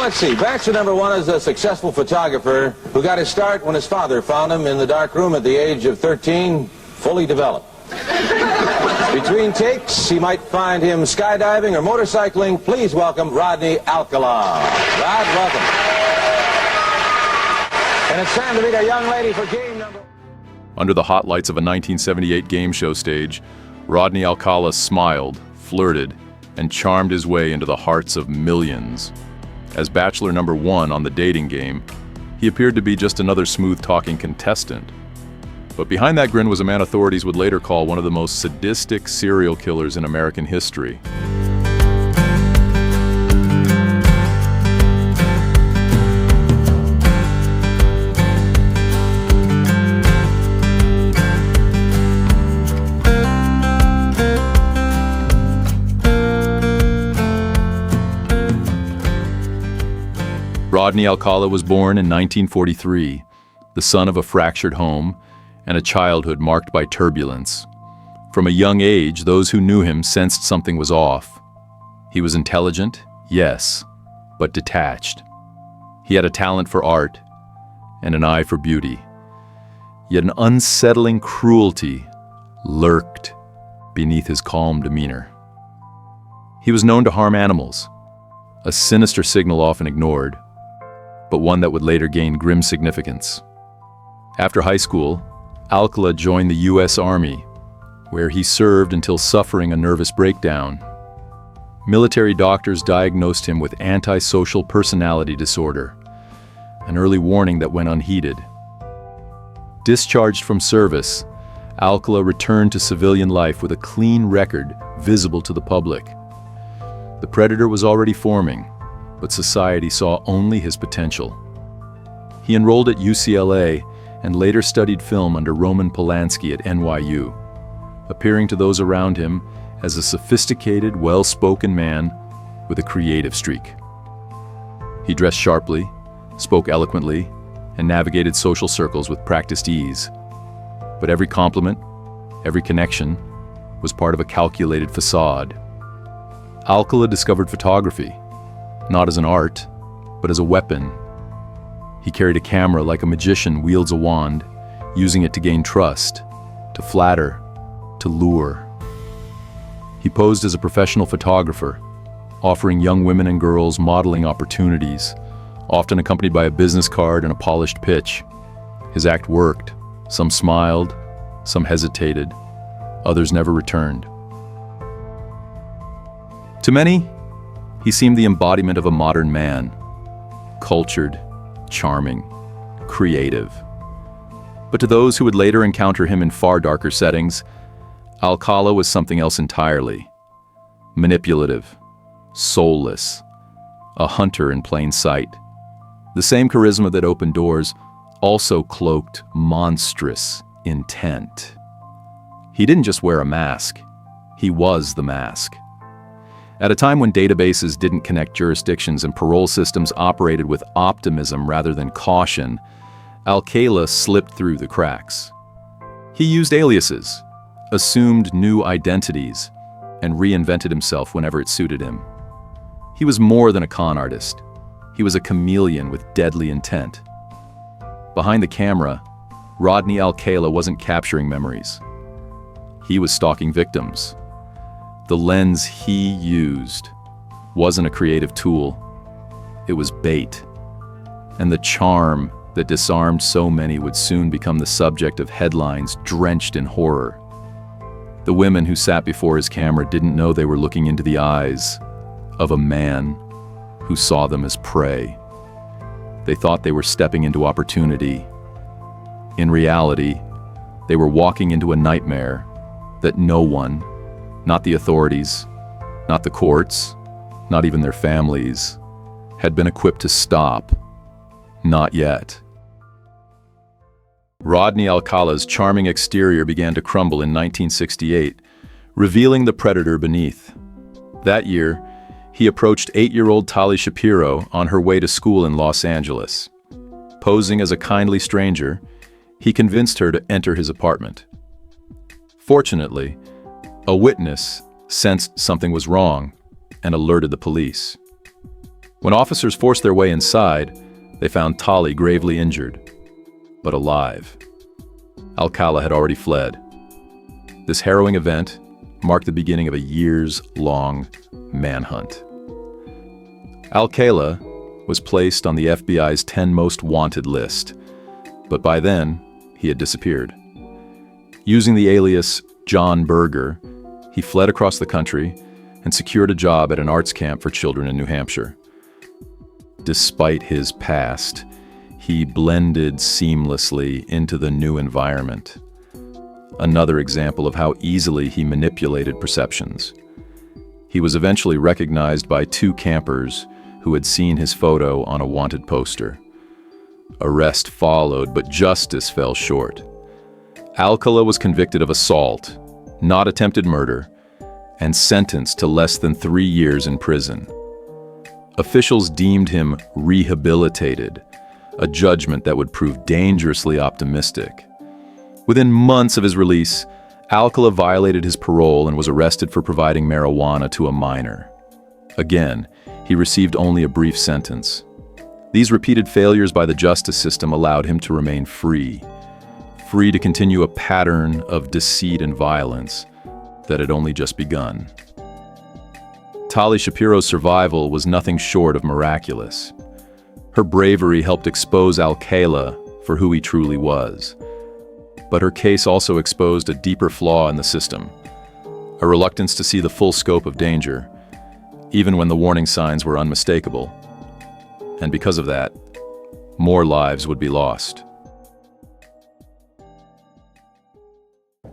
let's see. Bachelor number one is a successful photographer who got his start when his father found him in the dark room at the age of 13, fully developed. Between takes, he might find him skydiving or motorcycling. Please welcome Rodney Alcala. Rod, welcome. And it's time to meet our young lady for game number... Under the hot lights of a 1978 game show stage, Rodney Alcala smiled, flirted, and charmed his way into the hearts of millions. As Bachelor number one on the dating game, he appeared to be just another smooth-talking contestant. But behind that grin was a man authorities would later call one of the most sadistic serial killers in American history. Rodney Alcala was born in 1943, the son of a fractured home and a childhood marked by turbulence. From a young age, those who knew him sensed something was off. He was intelligent, yes, but detached. He had a talent for art and an eye for beauty. Yet an unsettling cruelty lurked beneath his calm demeanor. He was known to harm animals, a sinister signal often ignored, but one that would later gain grim significance. After high school, Alcala joined the U.S. Army, where he served until suffering a nervous breakdown. Military doctors diagnosed him with antisocial personality disorder, an early warning that went unheeded. Discharged from service, Alcala returned to civilian life with a clean record visible to the public. The predator was already forming, but society saw only his potential. He enrolled at UCLA and later studied film under Roman Polanski at NYU, appearing to those around him as a sophisticated, well-spoken man with a creative streak. He dressed sharply, spoke eloquently, and navigated social circles with practiced ease. But every compliment, every connection, was part of a calculated facade. Alcala discovered photography, not as an art, but as a weapon. He carried a camera like a magician wields a wand, using it to gain trust, to flatter, to lure. He posed as a professional photographer, offering young women and girls modeling opportunities, often accompanied by a business card and a polished pitch. His act worked. Some smiled, some hesitated, others never returned. To many, he seemed the embodiment of a modern man, cultured, charming, creative. But to those who would later encounter him in far darker settings, Alcala was something else entirely. Manipulative, soulless, a hunter in plain sight. The same charisma that opened doors also cloaked monstrous intent. He didn't just wear a mask, he was the mask. At a time when databases didn't connect jurisdictions and parole systems operated with optimism rather than caution, Alcala slipped through the cracks. He used aliases, assumed new identities, and reinvented himself whenever it suited him. He was more than a con artist. He was a chameleon with deadly intent. Behind the camera, Rodney Alcala wasn't capturing memories. He was stalking victims. The lens he used wasn't a creative tool. It was bait. And the charm that disarmed so many would soon become the subject of headlines drenched in horror. The women who sat before his camera didn't know they were looking into the eyes of a man who saw them as prey. They thought they were stepping into opportunity. In reality, they were walking into a nightmare that no one, not the authorities, not the courts, not even their families, had been equipped to stop. Not yet. Rodney Alcala's charming exterior began to crumble in 1968, revealing the predator beneath. That year, he approached 8-year-old Tali Shapiro on her way to school in Los Angeles. Posing as a kindly stranger, he convinced her to enter his apartment. Fortunately, a witness sensed something was wrong and alerted the police. When officers forced their way inside, they found Tali gravely injured, but alive. Alcala had already fled. This harrowing event marked the beginning of a years-long manhunt. Alcala was placed on the FBI's 10 most wanted list, but by then, he had disappeared. Using the alias John Berger, he fled across the country and secured a job at an arts camp for children in New Hampshire. Despite his past, he blended seamlessly into the new environment. Another example of how easily he manipulated perceptions. He was eventually recognized by 2 campers who had seen his photo on a wanted poster. Arrest followed, but justice fell short. Alcala was convicted of assault, not attempted murder, and sentenced to less than 3 years in prison. Officials deemed him rehabilitated, a judgment that would prove dangerously optimistic. Within months of his release, Alcala violated his parole and was arrested for providing marijuana to a minor. Again, he received only a brief sentence. These repeated failures by the justice system allowed him to remain free to continue a pattern of deceit and violence that had only just begun. Tali Shapiro's survival was nothing short of miraculous. Her bravery helped expose Alcala for who he truly was. But her case also exposed a deeper flaw in the system, a reluctance to see the full scope of danger, even when the warning signs were unmistakable. And because of that, more lives would be lost.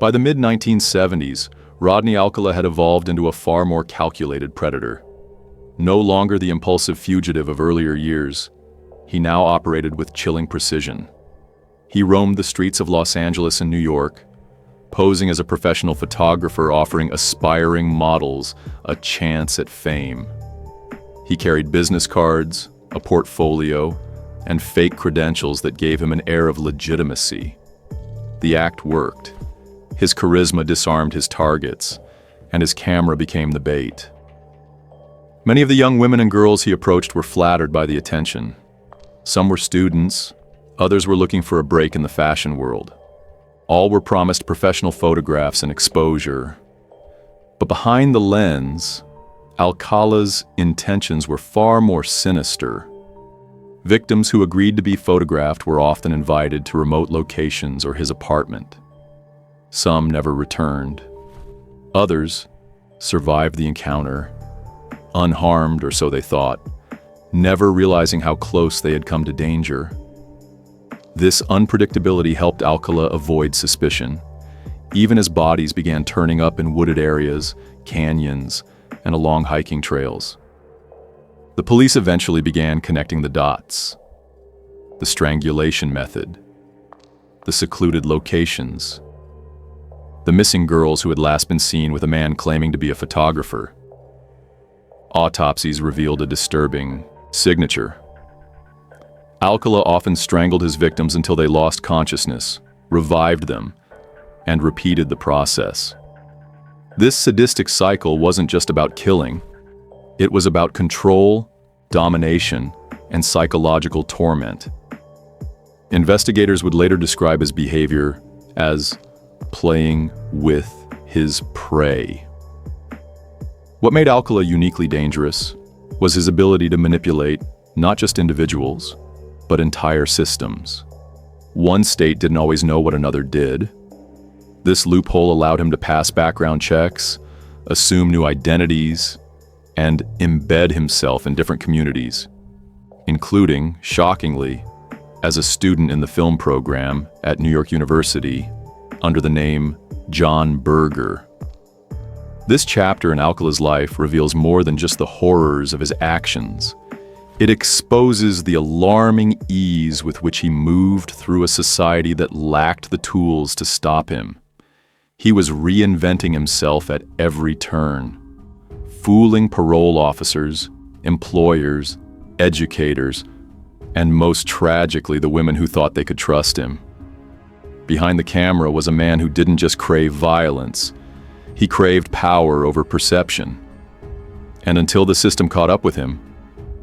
By the mid-1970s, Rodney Alcala had evolved into a far more calculated predator. No longer the impulsive fugitive of earlier years, he now operated with chilling precision. He roamed the streets of Los Angeles and New York, posing as a professional photographer offering aspiring models a chance at fame. He carried business cards, a portfolio, and fake credentials that gave him an air of legitimacy. The act worked. His charisma disarmed his targets, and his camera became the bait. Many of the young women and girls he approached were flattered by the attention. Some were students, others were looking for a break in the fashion world. All were promised professional photographs and exposure. But behind the lens, Alcala's intentions were far more sinister. Victims who agreed to be photographed were often invited to remote locations or his apartment. Some never returned. Others survived the encounter, unharmed or so they thought, never realizing how close they had come to danger. This unpredictability helped Alcala avoid suspicion, even as bodies began turning up in wooded areas, canyons, and along hiking trails. The police eventually began connecting the dots. The strangulation method, the secluded locations, the missing girls who had last been seen with a man claiming to be a photographer. Autopsies revealed a disturbing signature. Alcala often strangled his victims until they lost consciousness, revived them, and repeated the process. This sadistic cycle wasn't just about killing. It was about control, domination, and psychological torment. Investigators would later describe his behavior as playing with his prey. What made Alcala uniquely dangerous was his ability to manipulate not just individuals, but entire systems. One state didn't always know what another did. This loophole allowed him to pass background checks, assume new identities, and embed himself in different communities, including, shockingly, as a student in the film program at New York University under the name John Berger. This chapter in Alcala's life reveals more than just the horrors of his actions. It exposes the alarming ease with which he moved through a society that lacked the tools to stop him. He was reinventing himself at every turn, fooling parole officers, employers, educators, and most tragically, the women who thought they could trust him. Behind the camera was a man who didn't just crave violence, he craved power over perception. And until the system caught up with him,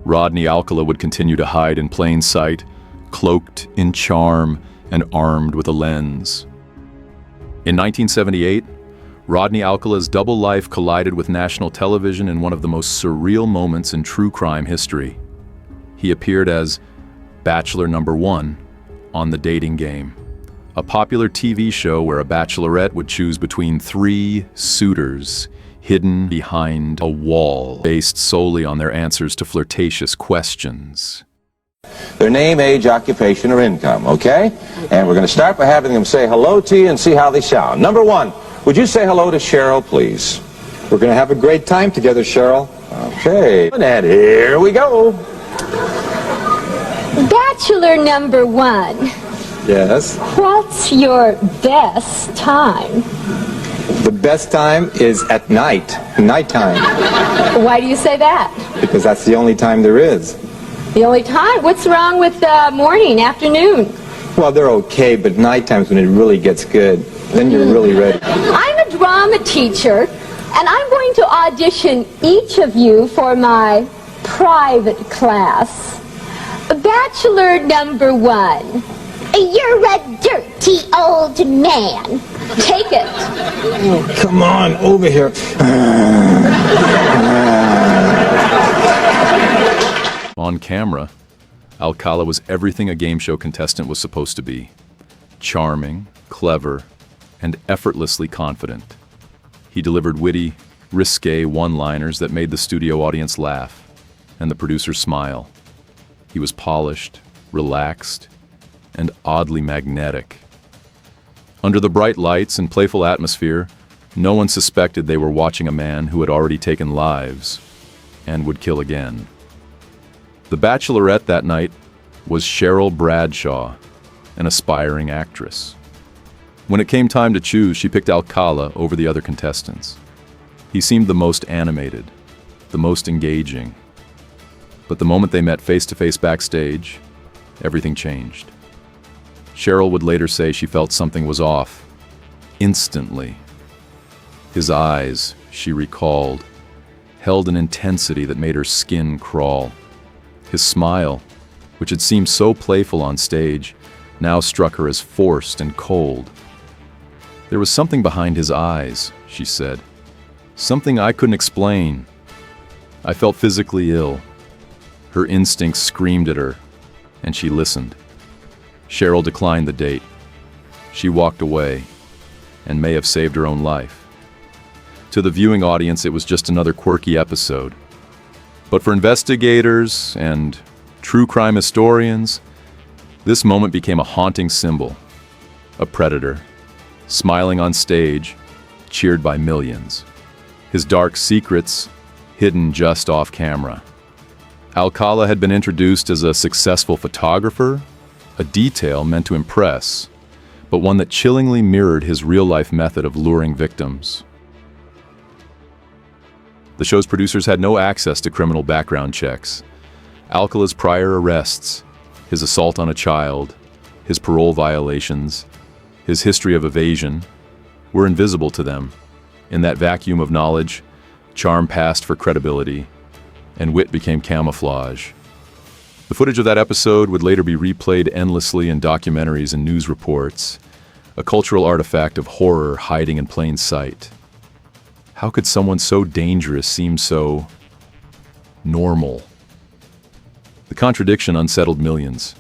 Rodney Alcala would continue to hide in plain sight, cloaked in charm and armed with a lens. In 1978, Rodney Alcala's double life collided with national television in one of the most surreal moments in true crime history. He appeared as Bachelor Number 1 on The Dating Game, a popular TV show where a bachelorette would choose between 3 suitors hidden behind a wall, based solely on their answers to flirtatious questions. Their name, age, occupation, or income, okay? And we're going to start by having them say hello to you and see how they sound. Number 1, would you say hello to Cheryl, please? We're going to have a great time together, Cheryl. Okay, and here we go. Bachelor number 1. Yes. What's your best time? The best time is at nighttime, Why do you say that? because that's the only time there is. The only time? What's wrong with morning, afternoon? Well, they're okay, but nighttime's when it really gets good. Then you're really ready. I'm a drama teacher, and I'm going to audition each of you for my private class. Bachelor number 1. You're a dirty old man. Take it. Oh, come on, over here. On camera, Alcala was everything a game show contestant was supposed to be. Charming, clever, and effortlessly confident. He delivered witty, risque one-liners that made the studio audience laugh and the producers smile. He was polished, relaxed, and oddly magnetic. Under the bright lights and playful atmosphere, no one suspected they were watching a man who had already taken lives and would kill again. The bachelorette that night was Cheryl Bradshaw, an aspiring actress. When it came time to choose, she picked Alcala over the other contestants. He seemed the most animated, the most engaging. But the moment they met face-to-face backstage, everything changed. Cheryl would later say she felt something was off, instantly. His eyes, she recalled, held an intensity that made her skin crawl. His smile, which had seemed so playful on stage, now struck her as forced and cold. There was something behind his eyes, she said. Something I couldn't explain. I felt physically ill. Her instincts screamed at her, and she listened. Cheryl declined the date. She walked away, and may have saved her own life. To the viewing audience, it was just another quirky episode. But for investigators and true crime historians, this moment became a haunting symbol. A predator, smiling on stage, cheered by millions. His dark secrets hidden just off camera. Alcala had been introduced as a successful photographer, a detail meant to impress, but one that chillingly mirrored his real-life method of luring victims. The show's producers had no access to criminal background checks. Alcala's prior arrests, his assault on a child, his parole violations, his history of evasion, were invisible to them. In that vacuum of knowledge, charm passed for credibility, and wit became camouflage. The footage of that episode would later be replayed endlessly in documentaries and news reports, a cultural artifact of horror hiding in plain sight. How could someone so dangerous seem so normal? The contradiction unsettled millions.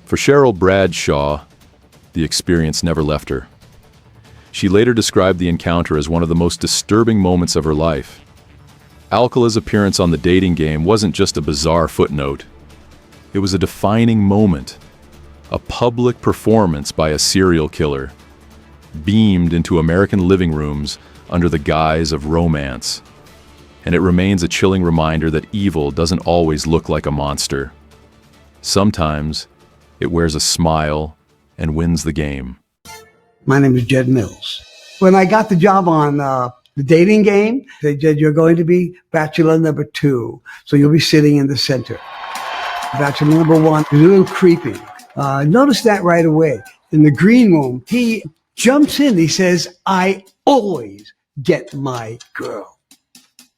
For Cheryl Bradshaw, the experience never left her. She later described the encounter as one of the most disturbing moments of her life. Alcala's appearance on The Dating Game wasn't just a bizarre footnote. It was a defining moment, a public performance by a serial killer, beamed into American living rooms under the guise of romance. And it remains a chilling reminder that evil doesn't always look like a monster. Sometimes it wears a smile and wins the game. My name is Jed Mills. When I got the job on The Dating Game, they said, you're going to be Bachelor number 2, so you'll be sitting in the center. Bachelor number 1 is a little creepy. Notice that right away. In the green room, he jumps in. He says, I always get my girl.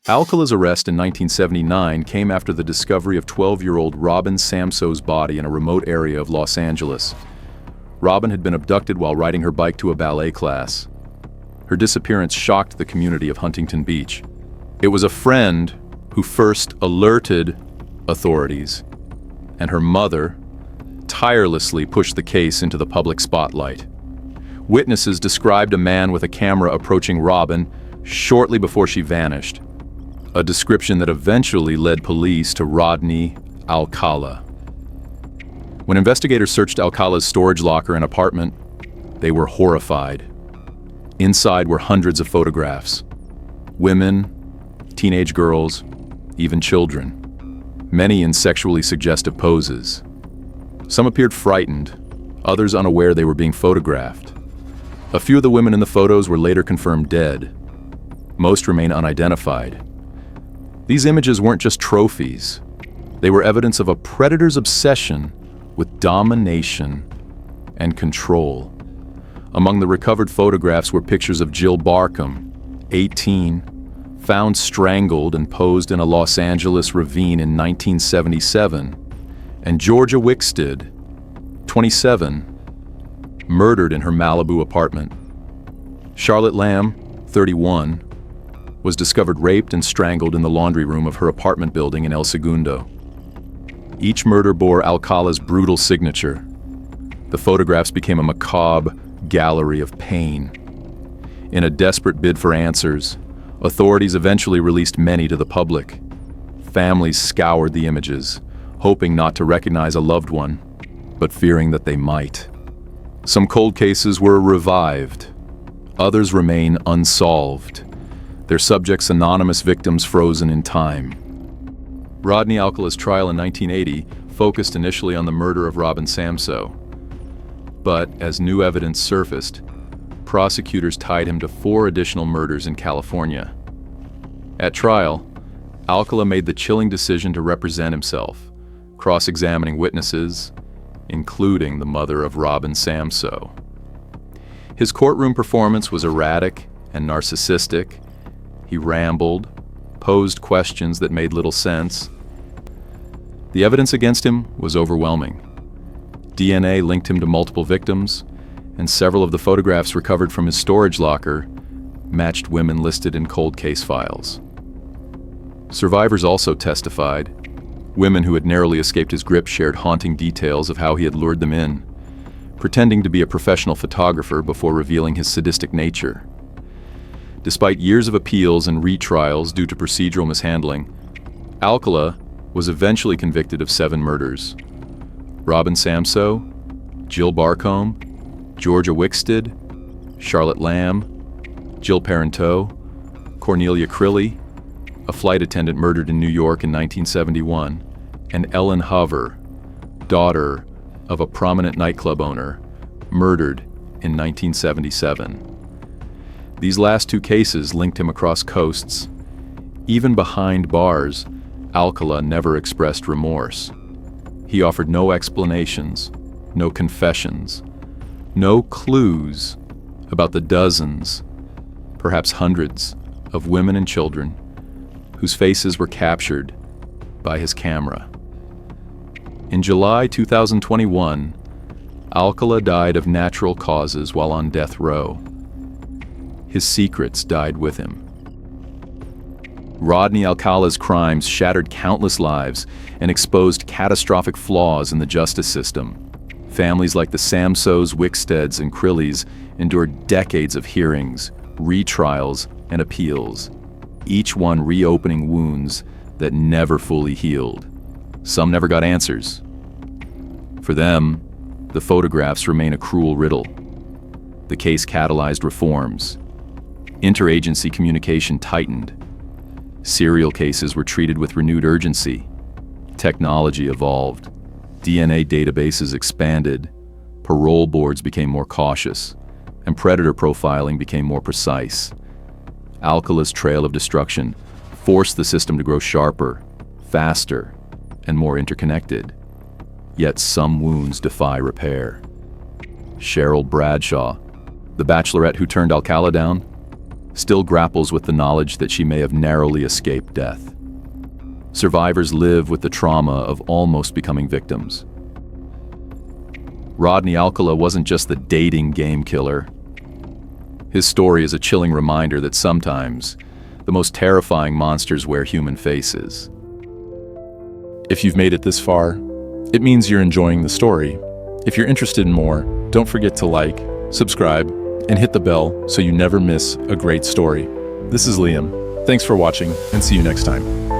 Alcala's arrest in 1979 came after the discovery of 12-year-old Robin Samso's body in a remote area of Los Angeles. Robin had been abducted while riding her bike to a ballet class. Her disappearance shocked the community of Huntington Beach. It was a friend who first alerted authorities, and her mother tirelessly pushed the case into the public spotlight. Witnesses described a man with a camera approaching Robin shortly before she vanished, a description that eventually led police to Rodney Alcala. When investigators searched Alcala's storage locker and apartment, they were horrified. Inside were hundreds of photographs. Women, teenage girls, even children. Many in sexually suggestive poses. Some appeared frightened, others unaware they were being photographed. A few of the women in the photos were later confirmed dead. Most remain unidentified. These images weren't just trophies. They were evidence of a predator's obsession with domination and control. Among the recovered photographs were pictures of Jill Barcombe, 18, found strangled and posed in a Los Angeles ravine in 1977, and Georgia Wickstead, 27, murdered in her Malibu apartment. Charlotte Lamb, 31, was discovered raped and strangled in the laundry room of her apartment building in El Segundo. Each murder bore Alcala's brutal signature. The photographs became a macabre gallery of pain. In a desperate bid for answers, authorities eventually released many to the public. Families scoured the images, hoping not to recognize a loved one, but fearing that they might. Some cold cases were revived. Others remain unsolved, their subjects anonymous victims frozen in time. Rodney Alcala's trial in 1980 focused initially on the murder of Robin Samso. But as new evidence surfaced, prosecutors tied him to 4 additional murders in California. At trial, Alcala made the chilling decision to represent himself, cross-examining witnesses, including the mother of Robin Samso. His courtroom performance was erratic and narcissistic. He rambled, posed questions that made little sense. The evidence against him was overwhelming. DNA linked him to multiple victims, and several of the photographs recovered from his storage locker matched women listed in cold case files. Survivors also testified. Women who had narrowly escaped his grip shared haunting details of how he had lured them in, pretending to be a professional photographer before revealing his sadistic nature. Despite years of appeals and retrials due to procedural mishandling, Alcala was eventually convicted of 7 murders. Robin Samso, Jill Barcombe, Georgia Wickstead, Charlotte Lamb, Jill Parenteau, Cornelia Crilly, a flight attendant murdered in New York in 1971, and Ellen Hover, daughter of a prominent nightclub owner, murdered in 1977. These last 2 cases linked him across coasts. Even behind bars, Alcala never expressed remorse. He offered no explanations, no confessions, no clues about the dozens, perhaps hundreds, of women and children whose faces were captured by his camera. In July 2021, Alcala died of natural causes while on death row. His secrets died with him. Rodney Alcala's crimes shattered countless lives and exposed catastrophic flaws in the justice system. Families like the Samsos, Wicksteads, and Crillys endured decades of hearings, retrials, and appeals, each one reopening wounds that never fully healed. Some never got answers. For them, the photographs remain a cruel riddle. The case catalyzed reforms. Interagency communication tightened. Serial cases were treated with renewed urgency. Technology evolved. DNA databases expanded. Parole boards became more cautious, and predator profiling became more precise. Alcala's trail of destruction forced the system to grow sharper, faster, and more interconnected. Yet some wounds defy repair. Cheryl Bradshaw, the bachelorette who turned Alcala down, still grapples with the knowledge that she may have narrowly escaped death. Survivors live with the trauma of almost becoming victims. Rodney Alcala wasn't just the dating game killer. His story is a chilling reminder that sometimes the most terrifying monsters wear human faces. If you've made it this far, it means you're enjoying the story. If you're interested in more, don't forget to like, subscribe, and hit the bell so you never miss a great story. This is Liam. Thanks for watching, and see you next time.